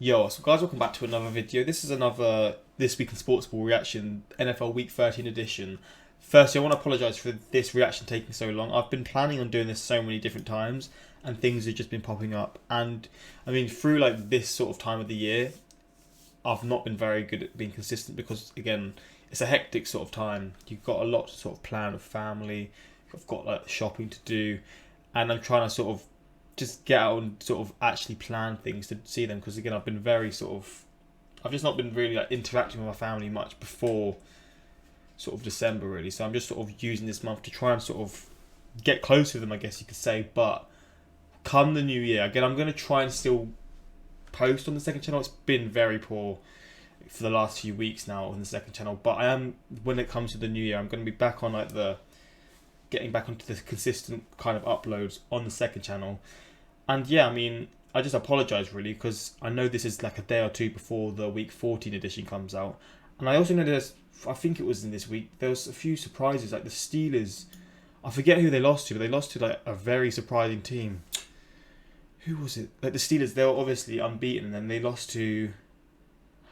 Yo, so guys, welcome back to another video. This is another This Week in Sportsball reaction, NFL Week 13 edition. Firstly, I want to apologise for this reaction taking so long. I've been planning on doing this so many different times, and things have just been popping up. And, I mean, through like this sort of time of the year, I've not been very good at being consistent because, again, it's a hectic sort of time. You've got a lot to sort of plan with family. I've got like shopping to do, and I'm trying to sort of just get out and sort of actually plan things to see them, because again I've been very sort of, I've just not been really like interacting with my family much before sort of December really, so I'm just sort of using this month to try and sort of get close with them, I guess you could say. But come the new year, again I'm going to try and still post on the second channel. It's been very poor for the last few weeks now on the second channel, but I am, when it comes to the new year, I'm going to be back on like getting back onto the consistent kind of uploads on the second channel. And yeah, I mean, I just apologise really, because I know this is like a day or two before the week 14 edition comes out. And I also know there's, I think it was in this week, there was a few surprises, like the Steelers. I forget who they lost to, but they lost to like a very surprising team. Who was it? Like the Steelers, they were obviously unbeaten, and then they lost to,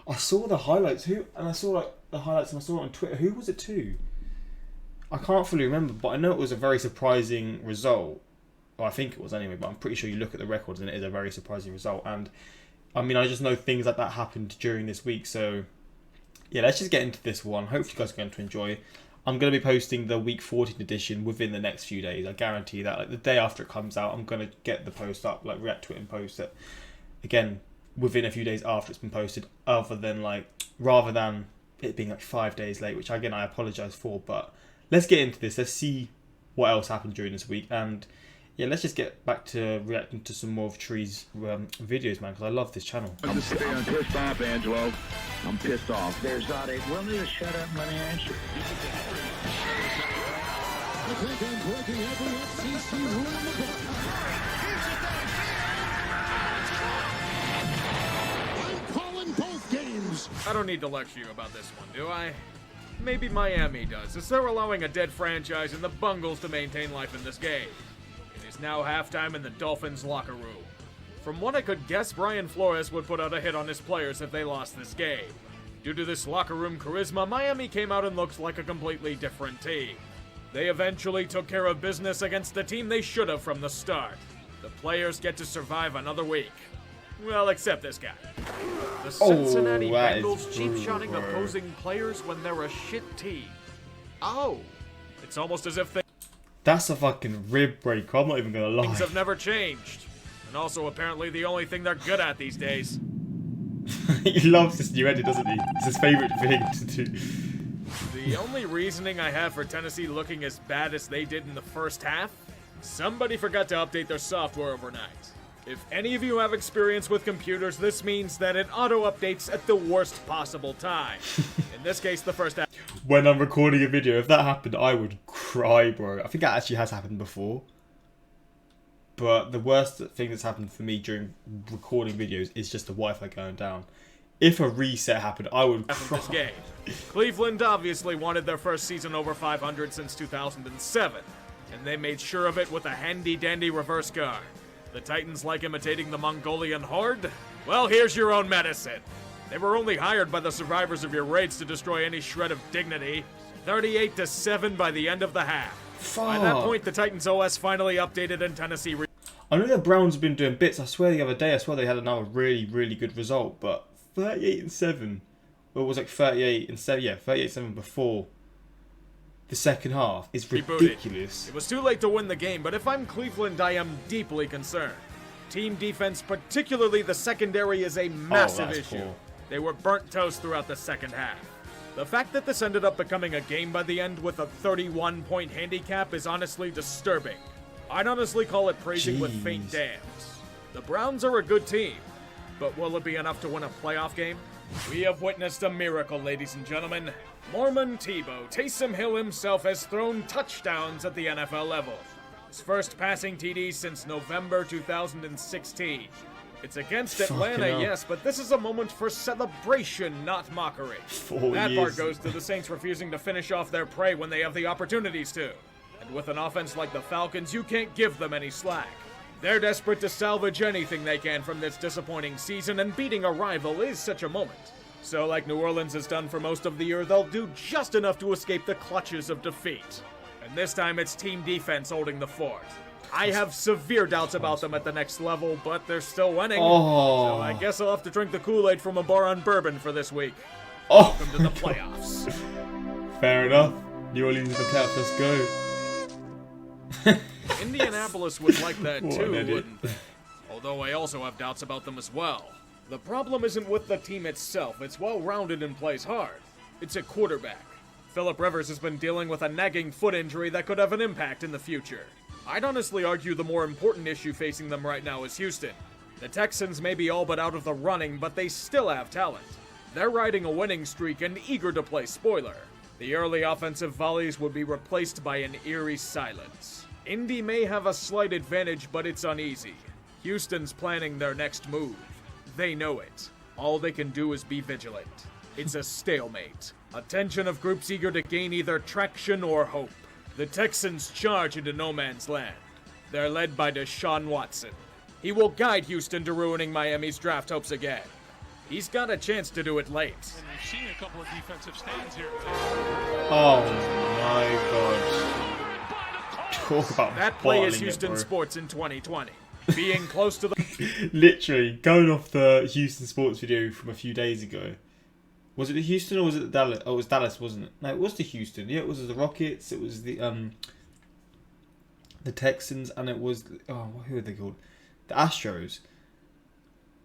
I saw the highlights, and I saw like the highlights, and I saw it on Twitter. Who was it to? I can't fully remember, but I know it was a very surprising result. Well, I think it was anyway, but I'm pretty sure you look at the records and it is a very surprising result. And I mean, I just know things like that happened during this week. So yeah, let's just get into this one. Hopefully you guys are going to enjoy. I'm going to be posting the week 14 edition within the next few days. I guarantee that. Like the day after it comes out, I'm going to get the post up, like react to it and post it again within a few days after it's been posted, rather than it being like 5 days late, which again I apologise for. But let's get into this. Let's see what else happened during this week. And yeah, let's just get back to reacting to some more of Tree's videos, man, because I love this channel. I'm pissed off, Angelo. I'm pissed off. There's not a willing to shut up when I answer. I think I'm breaking every FCC rule in the book. I'm calling both games. I don't need to lecture you about this one, do I? Maybe Miami does, as they're allowing a dead franchise and the Bungles to maintain life in this game. It is now halftime in the Dolphins locker room. From what I could guess, Brian Flores would put out a hit on his players if they lost this game. Due to this locker room charisma, Miami came out and looked like a completely different team. They eventually took care of business against the team they should have from the start. The players get to survive another week. Well, except this guy. The Cincinnati Bengals cheap-shotting opposing players when they're a shit team. Oh, it's almost as if That's a fucking rib breaker, I'm not even going to lie. things have never changed. And also apparently the only thing they're good at these days. He loves this new edit, doesn't he? It's his favourite thing to do. The only reasoning I have for Tennessee looking as bad as they did in the first half, somebody forgot to update their software overnight. If any of you have experience with computers, this means that it auto-updates at the worst possible time. In this case, the first half. When I'm recording a video, if that happened, I would cry, bro. I think that actually has happened before. But the worst thing that's happened for me during recording videos is just the Wi-Fi going down. If a reset happened, I would cry. This game. Cleveland obviously wanted their first season over 500 since 2007, and they made sure of it with a handy-dandy reverse guard. The Titans like imitating the Mongolian horde? Well, here's your own medicine. They were only hired by the survivors of your raids to destroy any shred of dignity. 38-7 by the end of the half. Fuck. By that point, the Titans OS finally updated and Tennessee. I know the Browns have been doing bits. I swear the other day, they had another really, really good result. But 38-7, or it was like 38-7. Yeah, 38-7 before the second half is ridiculous. It was too late to win the game, but if I'm Cleveland, I am deeply concerned. Team defense, particularly the secondary, is a massive issue. Poor. They were burnt toast throughout the second half. The fact that this ended up becoming a game by the end with a 31-point handicap is honestly disturbing. I'd honestly call it praising with faint dams. The Browns are a good team, but will it be enough to win a playoff game? We have witnessed a miracle, ladies and gentlemen. Mormon Tebow, Taysom Hill himself, has thrown touchdowns at the NFL level. His first passing TD since November 2016. It's against Atlanta, yes, but this is a moment for celebration, not mockery. That part goes to the Saints refusing to finish off their prey when they have the opportunities to. And with an offense like the Falcons, you can't give them any slack. They're desperate to salvage anything they can from this disappointing season, and beating a rival is such a moment. So like New Orleans has done for most of the year, they'll do just enough to escape the clutches of defeat. And this time it's team defense holding the fort. I have severe doubts about them at the next level, but they're still winning. Oh. So I guess I'll have to drink the Kool-Aid from a bar on bourbon for this week. Oh. Welcome to the playoffs. Fair enough. New Orleans in the playoffs. Let's go. Indianapolis would like that What too, an idiot. wouldn't they? Although I also have doubts about them as well. The problem isn't with the team itself. It's well-rounded and plays hard. It's a quarterback. Phillip Rivers has been dealing with a nagging foot injury that could have an impact in the future. I'd honestly argue the more important issue facing them right now is Houston. The Texans may be all but out of the running, but they still have talent. They're riding a winning streak and eager to play spoiler. The early offensive volleys would be replaced by an eerie silence. Indy may have a slight advantage, but it's uneasy. Houston's planning their next move. They know it. All they can do is be vigilant. It's a stalemate. A tension of groups eager to gain either traction or hope. The Texans charge into no man's land. They're led by Deshaun Watson. He will guide Houston to ruining Miami's draft hopes again. He's got a chance to do it late. And we've seen a couple of defensive stands here. Oh my god. Talk about That play is bottling it, Houston bro. sports in 2020. Being close to the... Literally, going off the Houston sports video from a few days ago. Was it the Houston or was it the Dallas? Oh, it was Dallas, wasn't it? No, it was the Houston. Yeah, it was the Rockets. It was the Texans, and it was who are they called? The Astros.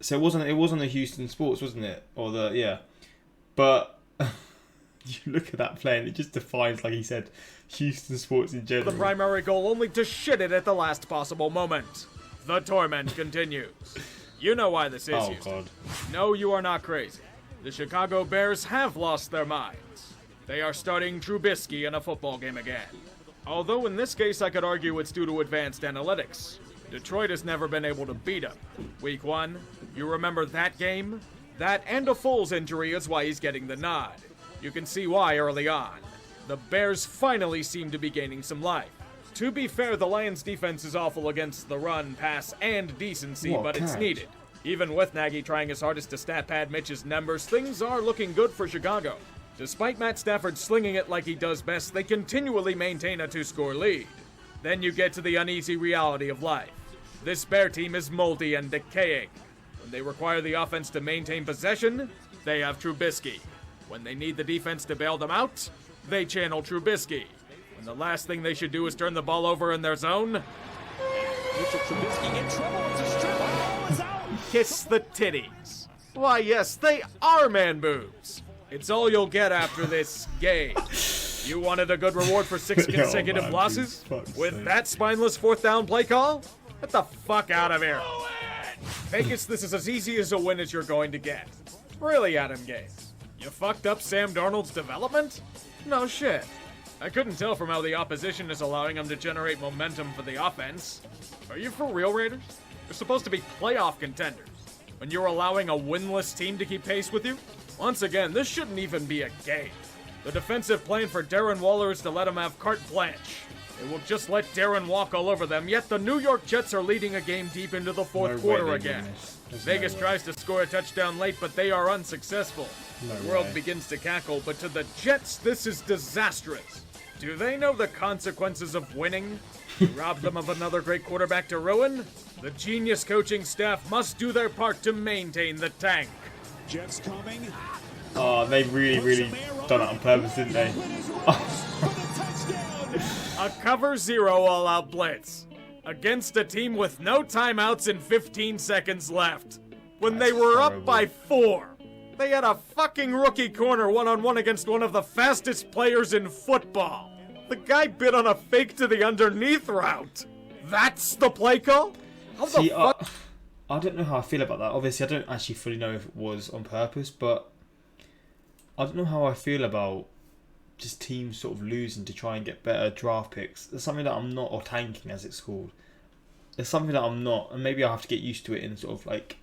So it wasn't the Houston sports, wasn't it? Or the but you look at that play and it just defines, like he said, Houston sports in general. The primary goal only to shit it at the last possible moment. The torment continues. You know why this is, Oh Houston. god. No, you are not crazy. The Chicago Bears have lost their minds. They are starting Trubisky in a football game again. Although in this case I could argue it's due to advanced analytics. Detroit has never been able to beat him. Week 1, you remember that game? That and a Foles injury is why he's getting the nod. You can see why early on. The Bears finally seem to be gaining some life. To be fair, the Lions' defense is awful against the run, pass, and decency, What but it's catch. needed. Even with Nagy trying his hardest to stat pad Mitch's numbers, things are looking good for Chicago. Despite Matt Stafford slinging it like he does best, they continually maintain a 2-score lead. Then you get to the uneasy reality of life. This Bear team is moldy and decaying. When they require the offense to maintain possession, they have Trubisky. When they need the defense to bail them out, they channel Trubisky. When the last thing they should do is turn the ball over in their zone, Mitchell Trubisky in trouble. It's a strip. Ball is out. kiss the titties. Why, yes, they are man boobs. It's all you'll get after this game. You wanted a good reward for 6 Yo, consecutive man, losses? dude, fuck's With sake. that spineless 4th down play call? Get the fuck out of here. Vegas, this is as easy as a win as you're going to get. Really, Adam Gase? You fucked up Sam Darnold's development? No shit. I couldn't tell from how the opposition is allowing him to generate momentum for the offense. Are you for real, Raiders? You're supposed to be playoff contenders. When you're allowing a winless team to keep pace with you? Once again, this shouldn't even be a game. The defensive plan for Darren Waller is to let him have carte blanche. They will just let Darren walk all over them, yet the New York Jets are leading a game deep into the fourth No way quarter they're again. doing this. There's Vegas no way. tries to score a touchdown late, but they are unsuccessful. No The world way. begins to cackle, but to the Jets, this is disastrous. Do they know the consequences of winning? You rob them of another great quarterback to ruin? The genius coaching staff must do their part to maintain the tank. Jets coming. Oh, they really done it on purpose, didn't they? A cover 0 all-out blitz against a team with no timeouts and 15 seconds left. When they That's were horrible. up by 4, they had a fucking rookie corner one-on-one against one of the fastest players in football. The guy bit on a fake to the underneath route. That's the play call? How See, the fuck? I don't know how I feel about that. Obviously, I don't actually fully know if it was on purpose, but I don't know how I feel about just teams sort of losing to try and get better draft picks. It's something that I'm not, or tanking as it's called. It's something that I'm not, and maybe I'll have to get used to it in sort of like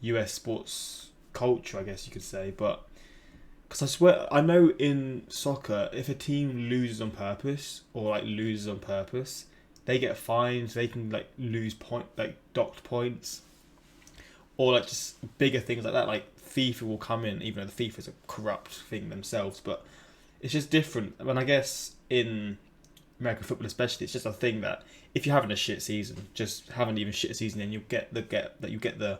US sports culture, I guess you could say. But because I swear, I know in soccer, if a team loses on purpose or like loses on purpose, they get fined, they can like lose docked points, or like just bigger things like that. Like FIFA will come in, even though the FIFA is a corrupt thing themselves, but it's just different. And I guess in American football especially, it's just a thing that if you're having a shit season, just having even shit season, then you get the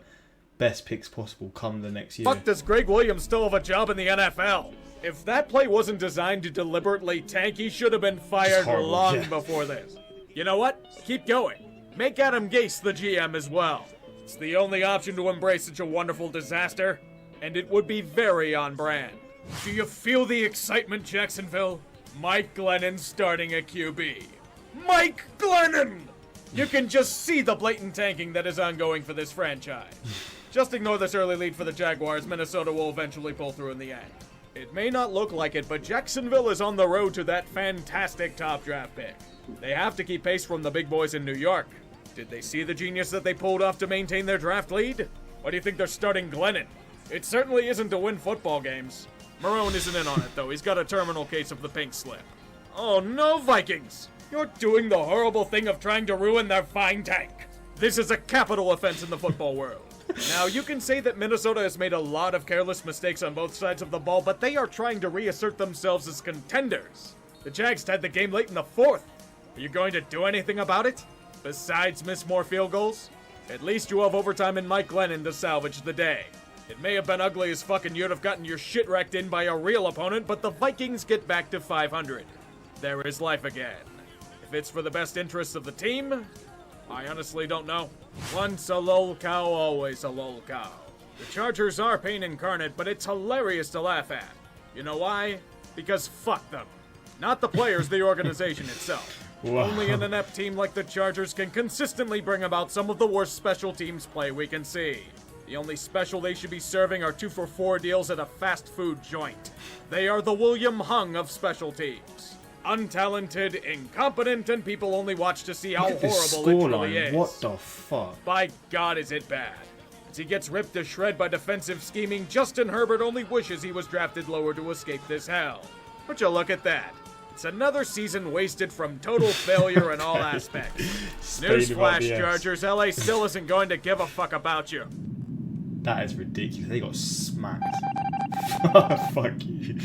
best picks possible come the next year. Fuck, does Greg Williams still have a job in the NFL? If that play wasn't designed to deliberately tank, he should have been fired long before this. You know what? Keep going. Make Adam Gase the GM as well. It's the only option to embrace such a wonderful disaster, and it would be very on brand. Do you feel the excitement, Jacksonville? Mike Glennon starting at QB. Mike Glennon! You can just see the blatant tanking that is ongoing for this franchise. Just ignore this early lead for the Jaguars. Minnesota will eventually pull through in the end. It may not look like it, but Jacksonville is on the road to that fantastic top draft pick. They have to keep pace from the big boys in New York. Did they see the genius that they pulled off to maintain their draft lead? Why do you think they're starting Glennon? It certainly isn't to win football games. Marone isn't in on it, though. He's got a terminal case of the pink slip. Oh no, Vikings! You're doing the horrible thing of trying to ruin their fine tank. This is a capital offense in the football world. Now, you can say that Minnesota has made a lot of careless mistakes on both sides of the ball, but they are trying to reassert themselves as contenders. The Jags tied the game late in the fourth. Are you going to do anything about it? Besides miss more field goals? At least you have overtime in Mike Glennon to salvage the day. It may have been ugly as fuck and you'd have gotten your shit wrecked in by a real opponent, but the Vikings get back to 500. There is life again. If it's for the best interests of the team, I honestly don't know. Once a lol cow, always a lol cow. The Chargers are pain incarnate, but it's hilarious to laugh at. You know why? Because fuck them. Not the players, the organization itself. Wow. Only an inept team like the Chargers can consistently bring about some of the worst special teams play we can see. The only special they should be serving are 2-for-4 deals at a fast food joint. They are the William Hung of special teams. Untalented, incompetent, and people only watch to see how horrible it really is. What the fuck? By God, is it bad. As he gets ripped to shred by defensive scheming, Justin Herbert only wishes he was drafted lower to escape this hell. But you look at that. It's another season wasted from total failure in all aspects. Newsflash, Chargers, LA still isn't going to give a fuck about you. That is ridiculous. They got smacked. Fuck you.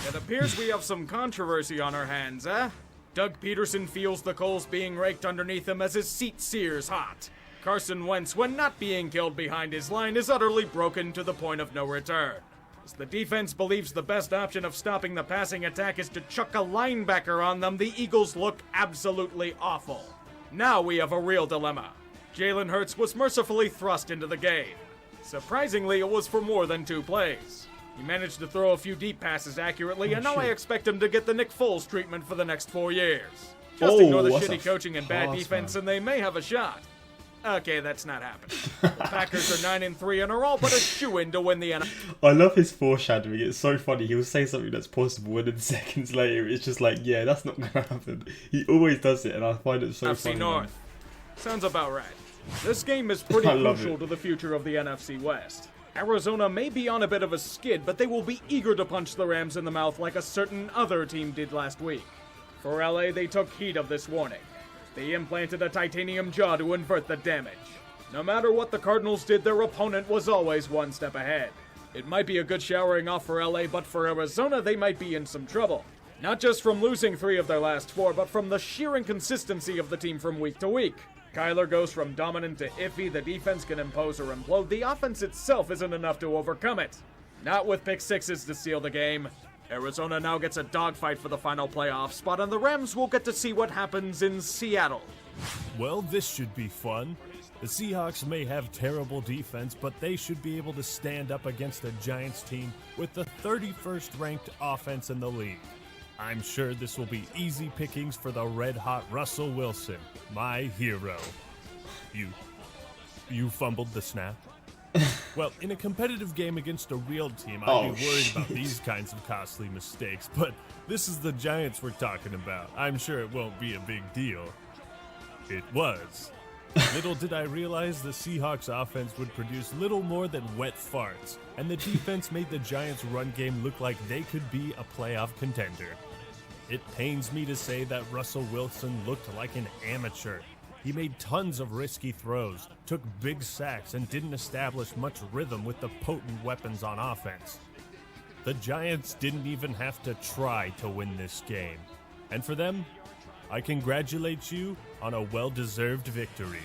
It appears we have some controversy on our hands, eh? Doug Peterson feels the coals being raked underneath him as his seat sears hot. Carson Wentz, when not being killed behind his line, is utterly broken to the point of no return. As the defense believes the best option of stopping the passing attack is to chuck a linebacker on them, the Eagles look absolutely awful. Now we have a real dilemma. Jalen Hurts was mercifully thrust into the game. Surprisingly, it was for more than 2 plays. He managed to throw a few deep passes accurately, and now I expect him to get the Nick Foles treatment for the next 4 years. Just ignore the shitty coaching and bad defense, and they may have a shot. Okay, that's not happening. The Packers are 9-3 and are all but a shoo-in to win the NFL. I love his foreshadowing. It's so funny. He'll say something that's possible, and then seconds later, it's just like, yeah, that's not going to happen. He always does it, and I find it so funny. NFC North. Sounds about right. This game is pretty crucial to the future of the NFC West. Arizona may be on a bit of a skid, but they will be eager to punch the Rams in the mouth like a certain other team did last week. For LA, they took heed of this warning. They implanted a titanium jaw to invert the damage. No matter what the Cardinals did, their opponent was always one step ahead. It might be a good showering off for LA, but for Arizona, they might be in some trouble. Not just from losing 3 of their last 4, but from the sheer inconsistency of the team from week to week. Kyler goes from dominant to iffy, the defense can impose or implode, the offense itself isn't enough to overcome it. Not with pick sixes to seal the game. Arizona now gets a dogfight for the final playoff spot, and the Rams will get to see what happens in Seattle. Well, this should be fun. The Seahawks may have terrible defense, but they should be able to stand up against a Giants team with the 31st ranked offense in the league. I'm sure this will be easy pickings for the red-hot Russell Wilson, my hero. You fumbled the snap? Well, in a competitive game against a real team, I'd be worried about these kinds of costly mistakes, but this is the Giants we're talking about. I'm sure it won't be a big deal. It was. Little did I realize the Seahawks offense would produce little more than wet farts, and the defense made the Giants' run game look like they could be a playoff contender. It pains me to say that Russell Wilson looked like an amateur. He made tons of risky throws, took big sacks, and didn't establish much rhythm with the potent weapons on offense. The Giants didn't even have to try to win this game. And for them, I congratulate you on a well-deserved victory.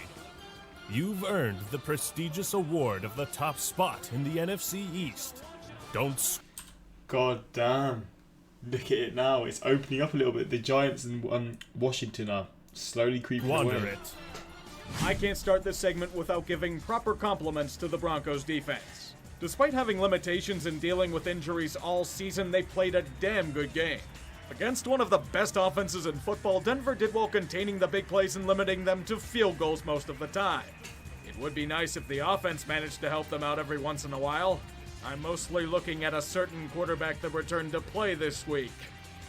You've earned the prestigious award of the top spot in the NFC East. God damn. Look at it now. It's opening up a little bit. The Giants and Washington are slowly creeping squander away. it. I can't start this segment without giving proper compliments to the Broncos defense. Despite having limitations and dealing with injuries all season, they played a damn good game. Against one of the best offenses in football, Denver did well containing the big plays and limiting them to field goals most of the time. It would be nice if the offense managed to help them out every once in a while. I'm mostly looking at a certain quarterback that returned to play this week.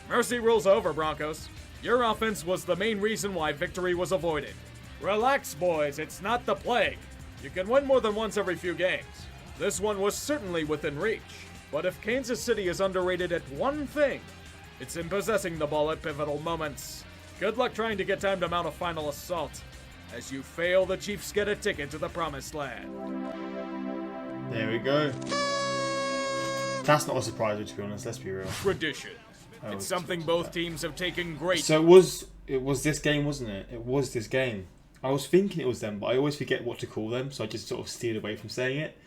Mercy rules over, Broncos. Your offense was the main reason why victory was avoided. Relax, boys, it's not the plague. You can win more than once every few games. This one was certainly within reach. But if Kansas City is underrated at one thing, it's in possessing the ball at pivotal moments. Good luck trying to get time to mount a final assault. As you fail, the Chiefs get a ticket to the promised land. There we go. That's not a surprise, to be honest, let's be real. Tradition. It's something both teams have taken great... So it was this game, wasn't it? It was this game. I was thinking it was them, but I always forget what to call them, so I just sort of steered away from saying it.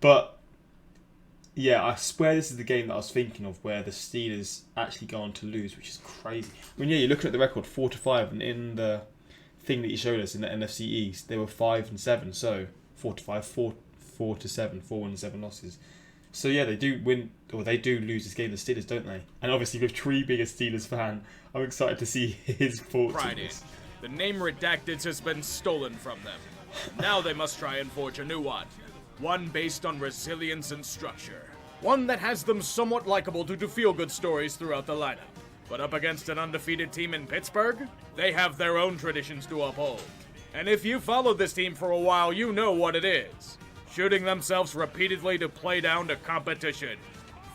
But yeah, I swear this is the game that I was thinking of where the Steelers actually go on to lose, which is crazy. I mean, yeah, you're looking at the record 4-5, and in the thing that you showed us in the NFC East, they were 5-7, so 4-5, 4-7, 4-7 losses. So yeah, they do win, or they do lose this game, the Steelers, don't they? And obviously, with Tree being a Steelers fan, I'm excited to see his thoughts on Friday. this. The name Redacted has been stolen from them. Now they must try and forge a new one. One based on resilience and structure. One that has them somewhat likable due to feel-good stories throughout the lineup. But up against an undefeated team in Pittsburgh, they have their own traditions to uphold. And if you followed this team for a while, you know what it is. Shooting themselves repeatedly to play down to competition.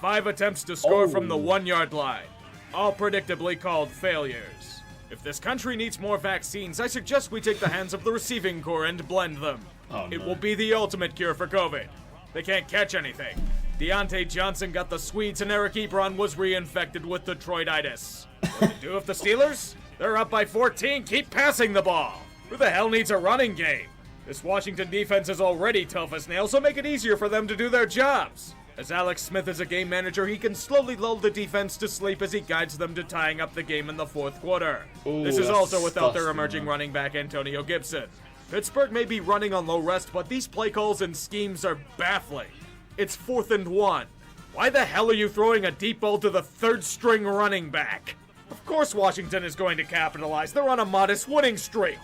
5 attempts to score from the 1-yard line. All predictably called failures. If this country needs more vaccines, I suggest we take the hands of the receiving corps and blend them. It will be the ultimate cure for COVID. They can't catch anything. Deontay Johnson got the Swedes and Eric Ebron was reinfected with Detroititis. What to do with the Steelers? They're up by 14, keep passing the ball. Who the hell needs a running game? This Washington defense is already tough as nails, so make it easier for them to do their jobs. As Alex Smith is a game manager, he can slowly lull the defense to sleep as he guides them to tying up the game in the fourth quarter. Ooh, this is also without their disgusting, emerging man. running back Antonio Gibson. Pittsburgh may be running on low rest, but these play calls and schemes are baffling. It's 4th and 1. Why the hell are you throwing a deep ball to the 3rd-string running back? Of course Washington is going to capitalize. They're on a modest winning streak.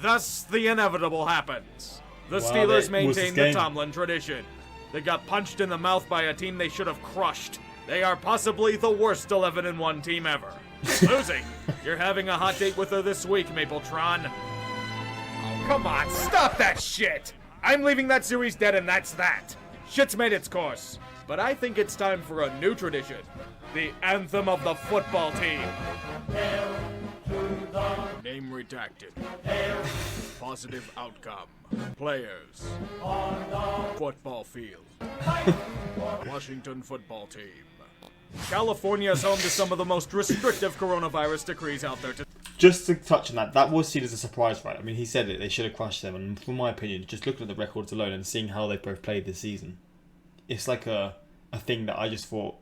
Thus, the inevitable happens. The Steelers maintain the Tomlin tradition. They got punched in the mouth by a team they should have crushed. They are possibly the worst 11-1 team ever. Losing. You're having a hot date with her this week, Mapletron. Oh, come on, stop that shit! I'm leaving that series dead and that's that. Shit's made its course. But I think it's time for a new tradition. The anthem of the football team. Name redacted. Positive outcome. Players. Football field. Washington football team. California is home to some of the most restrictive coronavirus decrees out there. Just to touch on that, that was seen as a surprise, right? I mean, he said it, they should have crushed them, and from my opinion, just looking at the records alone and seeing how they both played this season, it's like a thing that I just thought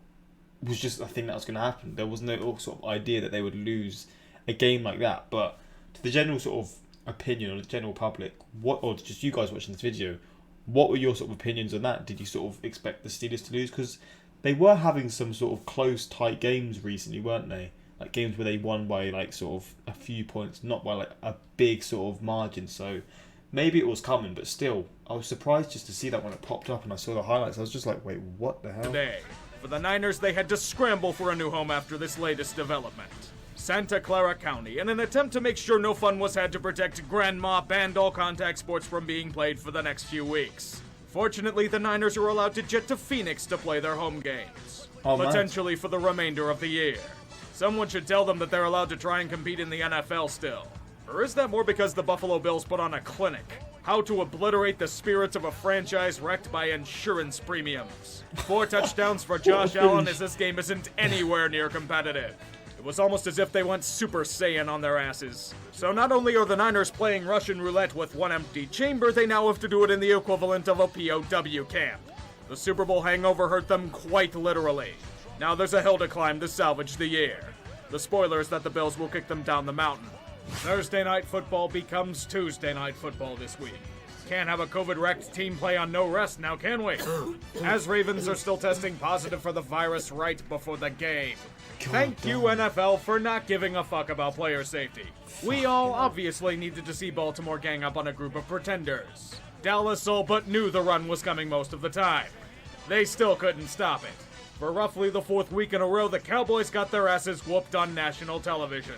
was just a thing that was going to happen. There was no sort of idea that they would lose a game like that, but to the general sort of opinion, or the general public, or just you guys watching this video, what were your sort of opinions on that? Did you sort of expect the Steelers to lose? Because they were having some sort of close, tight games recently, weren't they? Like games where they won by like sort of a few points, not by like a big sort of margin. So maybe it was coming, but still, I was surprised just to see that when it popped up and I saw the highlights. I was just like, wait, what the hell? Today, for the Niners, they had to scramble for a new home after this latest development. Santa Clara County, in an attempt to make sure no fun was had to protect Grandma, banned all contact sports from being played for the next few weeks. Fortunately, the Niners are allowed to jet to Phoenix to play their home games. Oh, potentially for the remainder of the year. Someone should tell them that they're allowed to try and compete in the NFL still. Or is that more because the Buffalo Bills put on a clinic? How to obliterate the spirits of a franchise wrecked by insurance premiums. 4 touchdowns for Josh Allen as this game isn't anywhere near competitive. It was almost as if they went Super Saiyan on their asses. So not only are the Niners playing Russian roulette with one empty chamber, they now have to do it in the equivalent of a POW camp. The Super Bowl hangover hurt them quite literally. Now there's a hill to climb to salvage the year. The spoiler is that the Bills will kick them down the mountain. Thursday Night Football becomes Tuesday Night Football this week. Can't have a COVID-wrecked team play on no rest now, can we? As Ravens are still testing positive for the virus right before the game. Thank you, NFL, for not giving a fuck about player safety. We all obviously needed to see Baltimore gang up on a group of pretenders. Dallas all but knew the run was coming most of the time. They still couldn't stop it. For roughly the 4th week in a row, the Cowboys got their asses whooped on national television.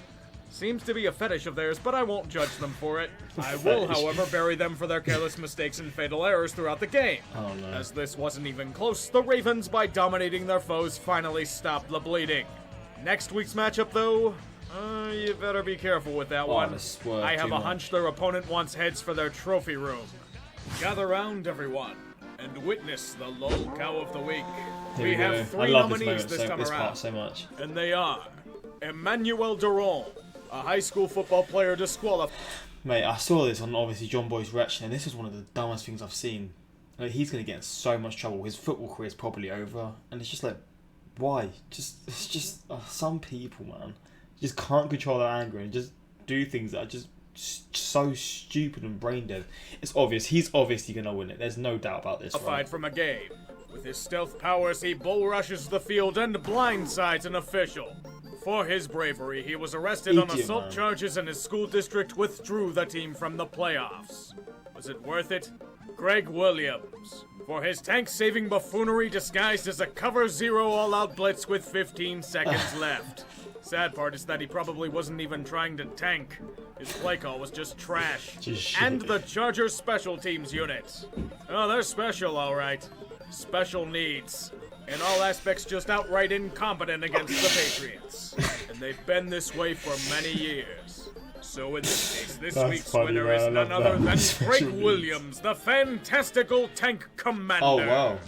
Seems to be a fetish of theirs, but I won't judge them for it. I will, however, bury them for their careless mistakes and fatal errors throughout the game. Oh, no. As this wasn't even close, the Ravens, by dominating their foes, finally stopped the bleeding. Next week's matchup, though, you better be careful with that one. I have a hunch their opponent wants heads for their trophy room. Gather round, everyone, and witness the low cow of the week. We have 3 nominees this time around, so much. and they are Emmanuel Duron, a high school football player disqualified. Mate, I saw this on obviously John Boy's reaction, and this is one of the dumbest things I've seen. Like, he's going to get in so much trouble. His football career is probably over, and it's just like, why? It's just some people, man, just can't control their anger and just do things that are just so stupid and brain dead. It's obvious. He's obviously going to win it. There's no doubt about this. Right? From a game. With his stealth powers, he bull rushes the field and blindsides an official. For his bravery, he was arrested on assault charges, and his school district withdrew the team from the playoffs. Was it worth it? Greg Williams. For his tank-saving buffoonery disguised as a cover zero all-out blitz with 15 seconds left. Sad part is that he probably wasn't even trying to tank. His play call was just trash. And the Chargers special teams unit. Oh, they're special, all right. Special needs. In all aspects, just outright incompetent against the Patriots. And they've been this way for many years. So in this case, this week's winner is none other than Greg Williams, the fantastical tank commander. Oh, wow.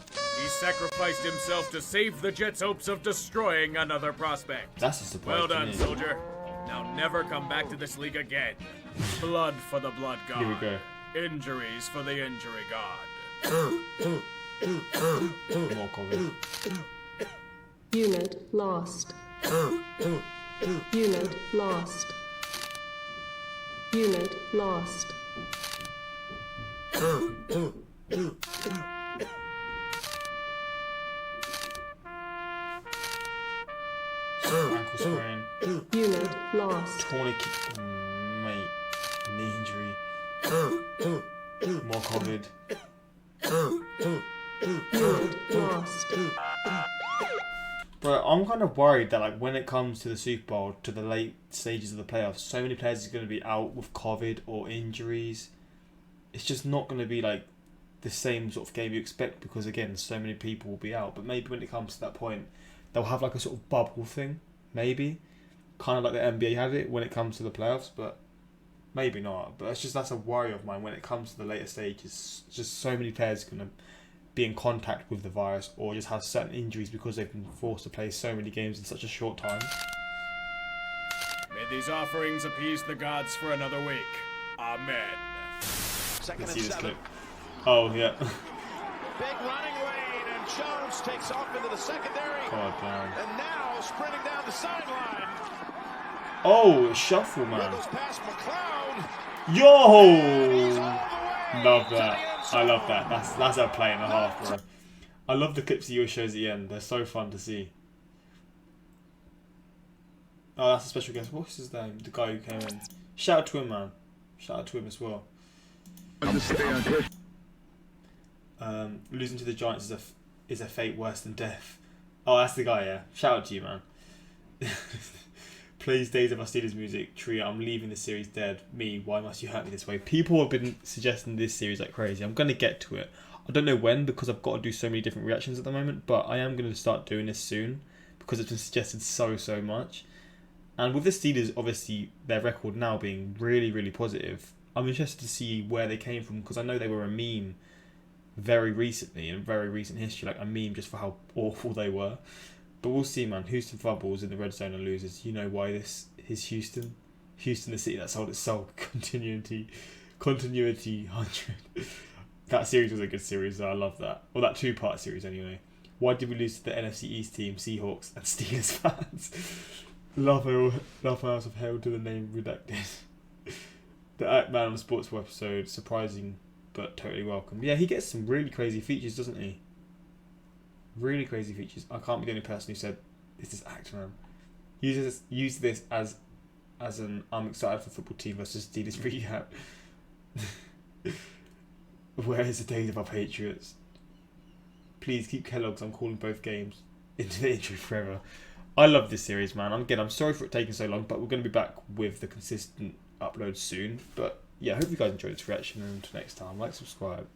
He sacrificed himself to save the Jets' hopes of destroying another prospect. That's a surprise. Well done, soldier. Now never come back to this league again. Blood for the blood god. Here we go. Injuries for the injury god. More COVID. Unit lost. Unit lost. Unit lost. Ankle sprain. Unit lost. Tourniquet. Mate. Knee injury. More COVID. Unit lost. Bro, I'm kind of worried that like when it comes to the Super Bowl, to the late stages of the playoffs, so many players are going to be out with COVID or injuries. It's just not going to be like the same sort of game you expect because again, so many people will be out. But maybe when it comes to that point, they'll have like a sort of bubble thing, maybe, kind of like the NBA had it when it comes to the playoffs. But maybe not. But that's a worry of mine when it comes to the later stages. Just so many players are going to be in contact with the virus or just have certain injuries because they've been forced to play so many games in such a short time. May these offerings appease the gods for another week. Amen. Let's see this clip. Oh, yeah. Big running lane, and Jones takes off into the secondary. God damn. And now sprinting down the sideline. Oh, shuffle, man. Goes past McLeod. Yo! Love that. I love that. That's a play and a half, bro. I love the clips he always shows at the end. They're so fun to see. Oh, that's a special guest. What's his name? The guy who came in. Shout out to him, man. Shout out to him as well. Losing to the Giants is a fate worse than death. Oh, that's the guy, yeah. Shout out to you, man. Plays Days of Our Steelers music. Tree, I'm leaving the series dead. Me, why must you hurt me this way? People have been suggesting this series like crazy. I'm going to get to it. I don't know when because I've got to do so many different reactions at the moment, but I am going to start doing this soon because it's been suggested so much. And with the Steelers, obviously, their record now being really, really positive, I'm interested to see where they came from, because I know they were a meme very recently, in very recent history, like a meme just for how awful they were. But we'll see, man. Houston fumbles in the red zone and loses. You know why this is Houston. Houston, the city that sold its soul. Continuity 100. That series was a good series. I love that. Well, that 2-part series anyway. Why did we lose to the NFC East team, Seahawks and Steelers fans? Laugh my ass of hell to the name redacted. The Act Man on the Sportsball episode, surprising but totally welcome. Yeah, he gets some really crazy features, doesn't he? Really crazy features. I can't be the only person who said this is Act Man. Use this as an I'm excited for football team versus Steelers recap. Where is the days of our Patriots? Please keep Kellogg's. I'm calling both games into the intro forever. I love this series, man. I'm sorry for it taking so long, but we're going to be back with the consistent uploads soon. But yeah, I hope you guys enjoyed this reaction, and until next time, like, subscribe.